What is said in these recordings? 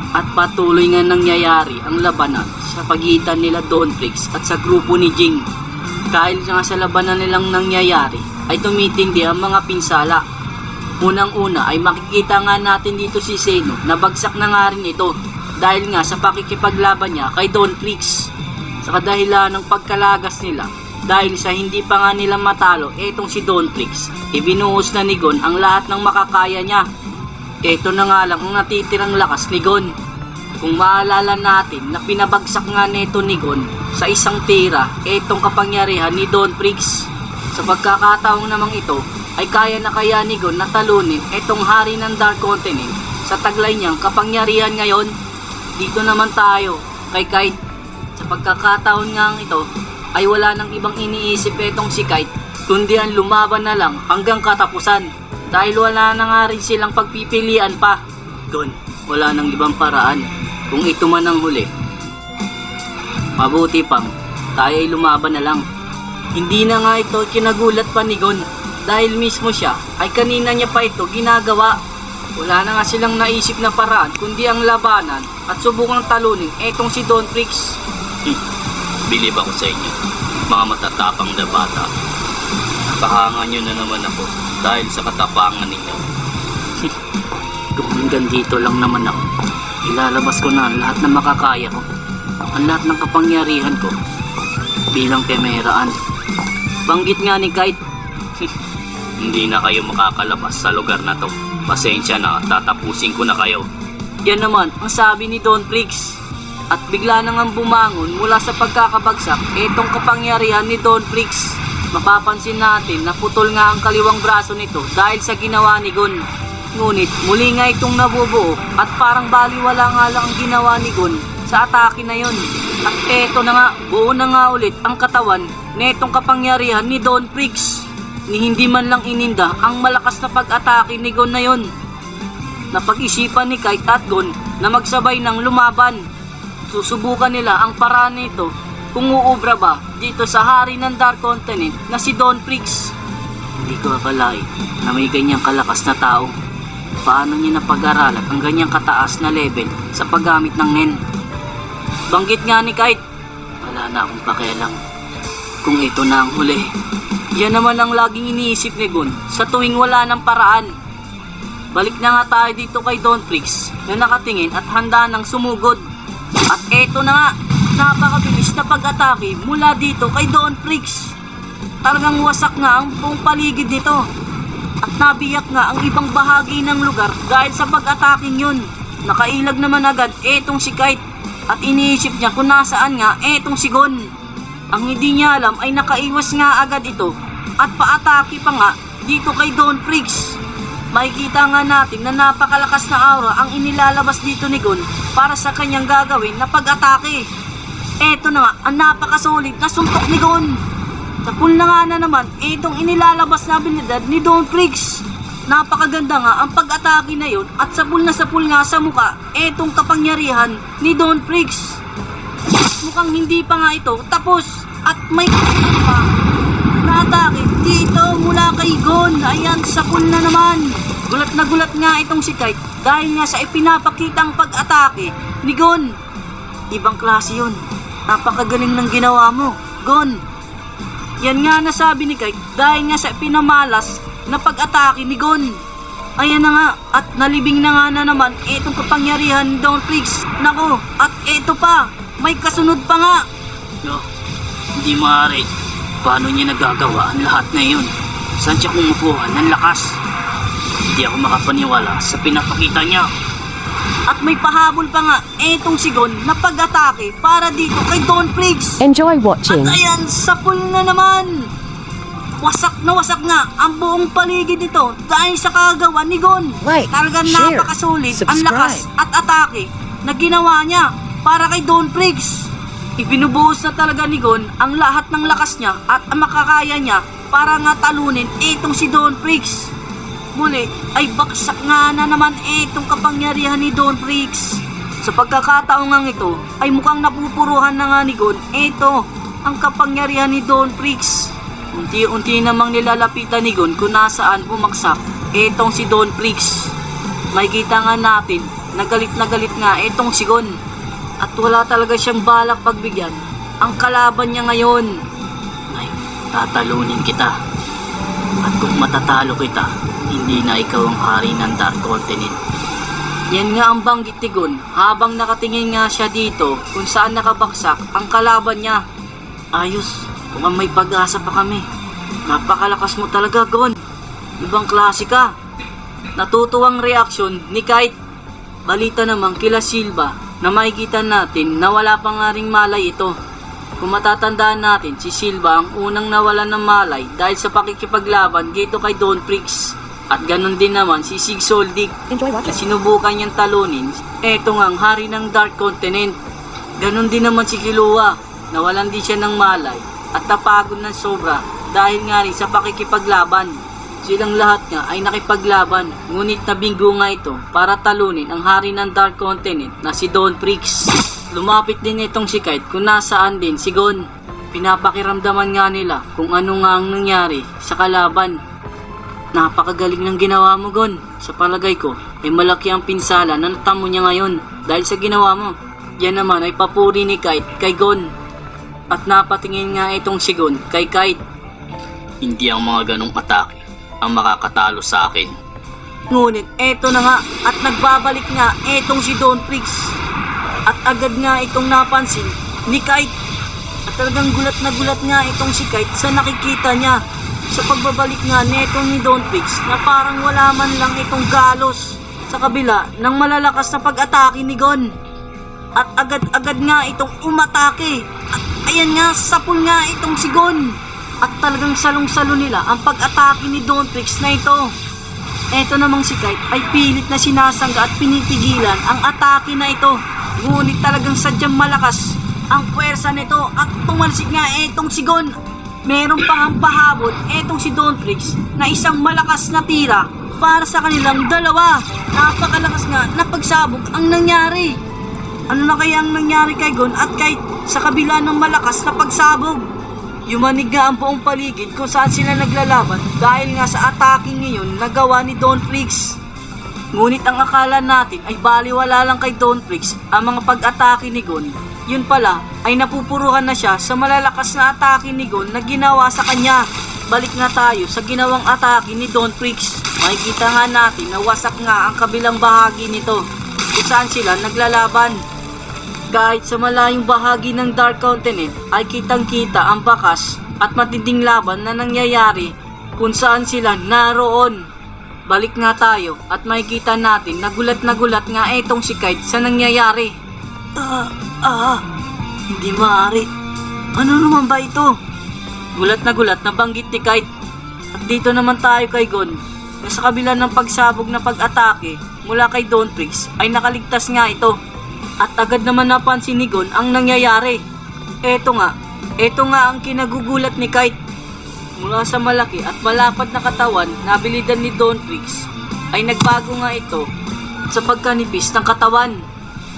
At patuloy nga nangyayari ang labanan sa pagitan nila Don Prix at sa grupo ni Jing. Dahil nga sa labanan nilang nangyayari ay tumitindi ang mga pinsala. Unang-una ay makikita nga natin dito si Zeno na bagsak na nga rin ito dahil nga sa pakikipaglaban niya kay Don Prix. Sa kadahilan ng pagkalagas nila dahil sa hindi pa nga nila matalo etong si Don Prix, ibinuhos na ni Gon ang lahat ng makakaya niya. Ito na nga lang ang natitirang lakas ni Gon. Kung maalala natin na pinabagsak nga neto ni Gon sa isang tira etong kapangyarihan ni Don Prix. Sa pagkakataong namang ito ay kaya na kaya ni Gon na talunin etong hari ng Dark Continent sa taglay niyang kapangyarihan ngayon. Dito naman tayo kay Kite. Sa pagkakataon nga ito ay wala nang ibang iniisip etong si Kite kundi ang lumaban na lang hanggang katapusan dahil wala na nga rin silang pagpipilian pa. Gon, wala nang ibang paraan kung ito man ang huli. Mabuti pang tayo ay lumaban na lang. Hindi na nga ito kinagulat pa ni Gon dahil mismo siya ay kanina niya pa ito ginagawa. Wala na nga silang naisip na paraan kundi ang labanan at subukang talunin etong si Don Prix. Bilib ako sa inyo, mga matatapang na bata. Pahangan nyo na naman ako dahil sa katapangan ninyo. Kung hanggang dito lang naman ako, ilalabas ko na ang lahat na makakaya ko, ang lahat ng kapangyarihan ko bilang kemeraan. Banggit nga ni Kite. Hindi na kayo makakalabas sa lugar na to. Pasensya na, tatapusin ko na kayo. Yan naman ang sabi ni Don Prix. At bigla na ngang bumangon mula sa pagkakabagsak etong kapangyarihan ni Don Prix. Mapapansin natin na putol nga ang kaliwang braso nito dahil sa ginawa ni Gon. Ngunit muli nga itong nabubuo at parang baliwala nga lang ang ginawa ni Gon sa atake na yon. At eto na nga, buo na nga ulit ang katawan netong kapangyarihan ni Don Prix. Ni hindi man lang ininda ang malakas na pag-atake ni Gon na yon. Napag-isipan ni Kite at Gon na magsabay ng lumaban. Susubukan nila ang paraan nito kung uubra ba dito sa hari ng Dark Continent na si Don Prix. Hindi ko akalain na may ganyang kalakas na tao. Paano niya napag-aralan ang ganyang kataas na level sa paggamit ng Nen? Banggit nga ni Kite, wala na akong pakialam kung ito na ang huli. Yan naman ang laging iniisip ni Gon sa tuwing wala ng paraan. Balik na nga tayo dito kay Don Prix na nakatingin at handa ng sumugod. At eto na nga, napakabilis na pag-atake mula dito kay Don Prix. Talagang wasak nga ang buong paligid nito. At nabiyak nga ang ibang bahagi ng lugar dahil sa pag-ataking yun. Nakailag naman agad etong si Kite at iniisip niya kung nasaan nga etong si Gon. Ang hindi niya alam ay nakaiwas nga agad ito at paatake pa nga dito kay Don Prix. Makikita nga natin na napakalakas na aura ang inilalabas dito ni Gon para sa kanyang gagawin na pag-atake. Eto na nga ang napakasolid na suntok ni Gon. Sapul na nga na naman itong inilalabas na abilidad ni Don Prix. Napakaganda nga ang pag-atake na yun at sapul nga sa muka etong kapangyarihan ni Don Prix. Mukhang hindi pa nga ito tapos at may kasunod pa na atake dito mula kay Gon. Ayan, sapul na naman. Gulat na gulat nga itong si Kite dahil nga sa ipinapakitang pag-atake ni Gon. Ibang klase yun. Napakagaling ng ginawa mo, Gon. Yan nga nasabi ni Kite dahil nga sa pinamalas na pag-atake ni Gon. Ayan na nga at nalibing na nga na naman itong kapangyarihan ni Don Prix. Nako, at ito pa, may kasunod pa nga. No, hindi maaari. Paano niya nagagawa ang lahat na yun? Saan siya kumukuha ng lakas? Hindi ako makapaniwala sa pinapakita niya. At may pahabol pa nga etong si Gon na pag-atake para dito kay Don Prix. Enjoy watching. At ayan, sapul na naman. Wasak na wasak nga ang buong paligid nito dahil sa kagawa ni Gon. Like, Talagang share, napakasulit ang subscribe. lakas at atake na ginawa niya para kay Don Prix. Ibinubuhos na talaga ni Gon ang lahat ng lakas niya at ang makakaya niya para nga talunin itong si Don Prix. Muli ay baksak nga na naman itong kapangyarihan ni Don Prix. Sa pagkakataong nga ito ay mukhang napupuruhan na nga ni Gon ito ang kapangyarihan ni Don Prix. Unti-unti namang nilalapitan ni Gon kung nasaan bumaksak itong si Don Prix. Makikita nga natin na galit nga itong si Gon. At wala talaga siyang balak pagbigyan ang kalaban niya ngayon. Ngayon, tatalunin kita. At kung matatalo kita, hindi na ikaw ang hari ng Dark Continent. Yan nga ang banggit ni Gon habang nakatingin nga siya dito kung saan nakabaksak ang kalaban niya. Ayos, mukhang may pag-asa pa kami. Napakalakas mo talaga, Gon. Ibang klase ka. Natutuwang reaksyon ni Kite. Balita naman kila Silva na makikita natin na wala pa nga ring malay ito. Kung matatandaan natin, si Silva ang unang nawalan ng malay dahil sa pakikipaglaban dito kay Don Prix. At ganon din naman si Sig Soldig na sinubukan niyang talunin. Eto nga ang hari ng Dark Continent. Ganon din naman si Killua. Nawalan din siya ng malay at napagod ng sobra dahil nga rin sa pakikipaglaban. Silang lahat nga ay nakipaglaban, ngunit nabinggo nga ito para talunin ang hari ng Dark Continent na si Don Prix. Lumapit din itong si Kite kung nasaan din si Gon. Pinapakiramdaman nga nila kung ano nga ang nangyari sa kalaban. Napakagaling ng ginawa mo, Gon. Sa palagay ko, ay malaki ang pinsala na natamo niya ngayon dahil sa ginawa mo. Yan naman ay papuri ni Kite kay Gon. At napatingin nga itong si Gon kay Kite. Hindi ang mga ganong atake ang makakatalo sa akin. Ngunit eto na nga at nagbabalik nga etong si Don Prix. At agad nga itong napansin ni Kite. At talagang gulat na gulat nga itong si Kite sa nakikita niya. Sa pagbabalik nga neto ni Don Prix na parang wala man lang itong galos sa kabila ng malalakas na pag-atake ni Gon. At agad-agad nga itong umatake. At ayan nga, sapul nga itong si Gon. At talagang salong-salo nila ang pag-atake ni Don Prix na ito. Eto namang si Kite ay pilit na sinasangga at pinipigilan ang atake na ito. Ngunit talagang sadyang malakas ang puwersa nito at tumalsik nga etong si Gon. Meron pang ang pahabol etong si Don Prix na isang malakas na tira para sa kanilang dalawa. Napakalakas nga na pagsabog ang nangyari. Ano na kaya ang nangyari kay Gon at Kite sa kabila ng malakas na pagsabog? Yumanig nga ang buong paligid kung saan sila naglalaban dahil nga sa atake ngayon na gawa ni Don Prix. Ngunit ang akala natin ay baliwala lang kay Don Prix ang mga pag-atake ni Gon. Yun pala ay napupuruhan na siya sa malalakas na atake ni Gon na ginawa sa kanya. Balik na tayo sa ginawang atake ni Don Prix. Makikita nga natin na wasak nga ang kabilang bahagi nito kung saan sila naglalaban. Kahit sa malayong bahagi ng Dark Continent ay kitang-kita ang bakas at matinding laban na nangyayari kung saan sila naroon. Balik nga tayo at makikita natin na gulat nga etong si Kite sa nangyayari. Hindi maaari. Ano naman ba ito? Gulat na banggit ni Kite. At dito naman tayo kay Gon na sa kabila ng pagsabog na pag-atake mula kay Don Prix ay nakaligtas nga ito. At agad naman napansin ni Gon ang nangyayari. Eto nga ang kinagugulat ni Kite. Mula sa malaki at malapad na katawan na abilidad ni Don Prix ay nagbago nga ito sa pagkanipis ng katawan.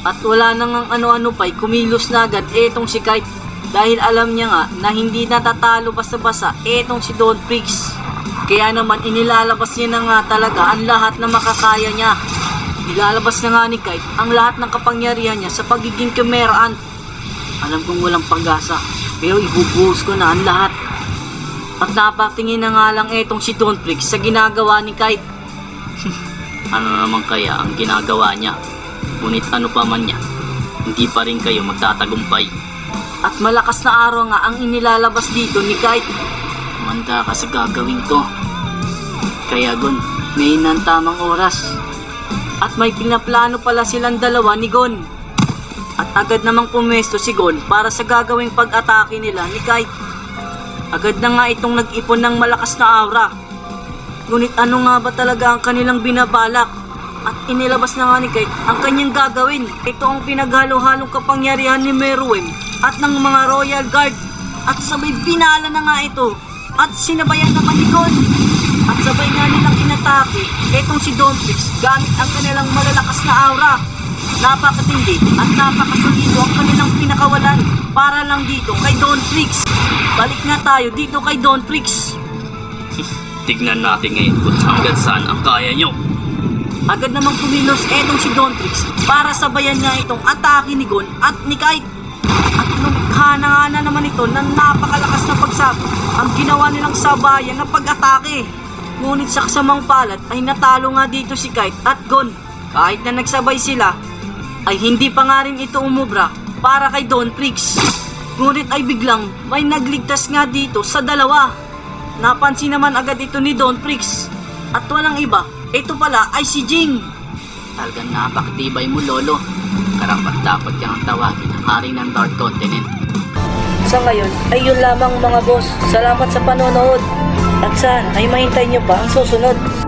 At wala nang ano-ano pa'y kumilos na agad etong si Kite dahil alam niya nga na hindi natatalo basta-basta etong si Don Prix. Kaya naman inilalabas niya na nga talaga ang lahat na makakaya niya. Nilalabas na nga ni Kite ang lahat ng kapangyarihan niya sa pagiging kameraan. Alam kong walang pag-asa, pero ibubuhos ko na ang lahat. At napatingin na nga lang etong si Don Prix sa ginagawa ni Kite. Ano naman kaya ang ginagawa niya? Ngunit ano pa man niya, hindi pa rin kayo magtatagumpay. At malakas na araw nga ang inilalabas dito ni Kite. Manda ka sa gagawin ko. Kaya Gon, may ng tamang oras. At may pinaplano pala silang dalawa ni Gon. At agad namang pumesto si Gon para sa gagawing pag-atake nila ni Kite. Agad na nga itong nag-ipon ng malakas na aura. Ngunit ano nga ba talaga ang kanilang binabalak? At inilabas na nga ni Kite ang kanyang gagawin. Ito ang pinaghalo-halong kapangyarihan ni Meruem at ng mga Royal Guard. At sabay binala na nga ito. At sinabayan naman ni Gon. At sabay nga nilang inatake etong si Don Prix gamit ang kanilang malalakas na aura. Napakatindi at napakasolido ang kanilang pinakawalan para lang dito kay Don Prix. Balik nga tayo dito kay Don Prix. Tignan natin ngayon kung hanggang saan ang kaya nyo. agad namang kumilos etong si Don Trix para sabayan nga itong atake ni Gon at ni Kite. At lumikha na nga na naman ito na napakalakas na pagsabog ang ginawa nilang sabayan na pag-atake. Ngunit sa kasamang palad ay natalo nga dito si Kite at Gon. Kahit na nagsabay sila, ay hindi pa nga rin ito umubra para kay Don Trix. Ngunit ay biglang may nagligtas nga dito sa dalawa. Napansin naman agad ito ni Don Trix. At walang iba, ito pala ay si Jing. Talagang napakatibay mo, Lolo. Karapat dapat kang tawagin ang hari ng Dark Continent. Sa ngayon ay yun lamang mga boss. Salamat sa panonood. At sana ay mahintay nyo pa ang susunod.